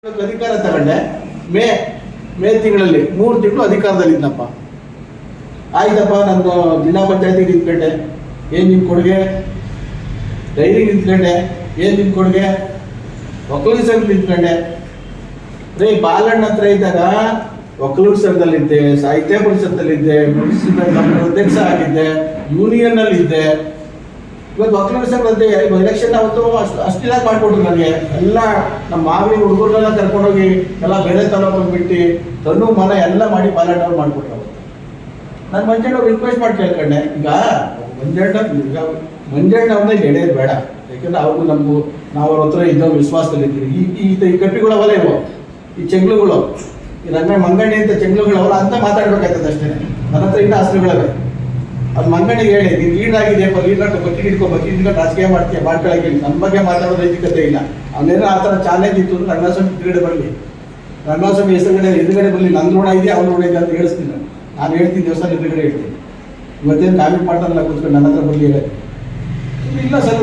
ಅಧಿಕಾರ ತಗೊಂಡೆ ಮೇ ಮೇ ತಿಂಗಳಲ್ಲಿ 3 ತಿಂಗಳು ಅಧಿಕಾರದಲ್ಲಿದ್ದಪ್ಪ. ಆಯ್ತಪ್ಪ, ನಾನು ಜಿಲ್ಲಾ ಪಂಚಾಯತಿಗೆ ನಿಂತ್ಕೊಂಡೆ, ಏನು ನಿಮ್ಮ ಕೊಡುಗೆ? ಡೈರಿಗೆ ನಿಂತ್ಕೊಂಡೆ, ಏನು ನಿಮ್ಮ ಕೊಡುಗೆ? ಒಕ್ಕಲಿಗ ಸಂಘ ನಿಂತ್ಕೊಂಡೆ. ಬಾಲಣ್ಣ ಹತ್ರ ಇದ್ದಾಗ ಒಕ್ಕಲಿಗ ಸಂಘದಲ್ಲಿದ್ದೆ, ಸಾಹಿತ್ಯ ಪರಿಷತ್ತಲ್ಲಿದ್ದೆ, ಮುನ್ಸಿಪಲ್ ಅಧ್ಯಕ್ಷ ಆಗಿದ್ದೆ, ಯೂನಿಯನ್ನಲ್ಲಿದ್ದೆ. ಇವತ್ತು ಒಕ್ಕಲಿಗ ಸಂಘದಲ್ಲಿ ಎಲೆಕ್ಷನ್ ಅವತ್ತು ಅಷ್ಟಿದಾಗ ಮಾಡಿಕೊಟ್ರು ನನಗೆ. ಎಲ್ಲ ನಮ್ಮ ಮಾಗಡಿ ಹುಡುಗರನ್ನೆಲ್ಲ ಕರ್ಕೊಂಡೋಗಿ ಎಲ್ಲ ಬೇರೆ ತಾಲೂಕಿಗೆ ಬಿಟ್ಟು ತನ್ನು ಮನ ಎಲ್ಲ ಮಾಡಿ ಬಾಲಣ್ಣವ್ರು ಮಾಡಿಕೊಟ್ರು. ಅವತ್ತು ನಾನು ಮಂಜಣ್ಣವ್ರು ರಿಕ್ವೆಸ್ಟ್ ಮಾಡಿ ಕೇಳ್ಕೊಂಡೆ, ಈಗ ಮಂಜಣ್ಣವ್ರನ್ನ ಎಳೆಯೋದು ಬೇಡ, ಯಾಕೆಂದ್ರೆ ಅವ್ರಿಗೂ ನಮಗೂ ನಾವು ಅವ್ರ ಹತ್ರ ಇದ್ದೋ ವಿಶ್ವಾಸದಲ್ಲಿದ್ದೀವಿ. ಈ ಕಪ್ಪಿಗಳು ಅವಲೇ ಇವು, ಈ ಚೆಂಗ್ಳುಗಳು, ಈ ಮಂಗಣ್ಣಿ ಅಂತ ಚೆಂಗ್ಳುಗಳು ಅವಲ್ಲ ಅಂತ ಮಾತಾಡ್ಬೇಕಾಗ್ತದೆ ಅಷ್ಟೇ. ನನ್ನ ಹತ್ರ ಇನ್ನೂ ಆಸ್ತಿಗಳವೆ. ಅದು ಮಂಗಣ್ಣಿಗೆ ಹೇಳಿ, ನೀನು ಲೀಡಾಗಿದೆಯಪ್ಪ, ಲೀಡರ್ ಬಕೆಟ್ ಇಟ್ಕೊಂಡು ರಾಜಕೀಯ ಮಾಡ್ತೀಯ, ಮಾಡ್ಕೊಳಕ್ಕೆ ನನ್ನ ಬಗ್ಗೆ ಮಾತಾಡೋ ನೈತಿಕತೆ ಇಲ್ಲ. ಅವನೇನೋ ಆ ಥರ ಚಾಲೆಂಜ್ ಇತ್ತು ಅಂದ್ರೆ ರಂಗಸ್ವಾಮಿ ಎದುರುಗಡೆ ಬರಲಿ, ರಂಗಸ್ವಾಮಿ ಎದುರುಗಡೆ ಬರಲಿ, ನನ್ನ ಋಣ ಇದೆ ಅವ್ನ ಋಣ ಇದೆ ಅಂತ ಹೇಳಿಸ್ತೀನಿ. ನಾನು ಹೇಳ್ತೀನಿ, ದೇವಸ್ಥಾನ ಎದುರುಗಡೆ ಹೇಳ್ತೀನಿ. ಇವತ್ತೇನು ಕಾಮೆಂಟ್ ಮಾಡ್ತಾರಲ್ಲ ಕೂತ್ಕೊಂಡು ನನ್ನ ಹತ್ರ ಬರಲಿ ಹೇಳಿ ಇಲ್ಲ ಸರ್.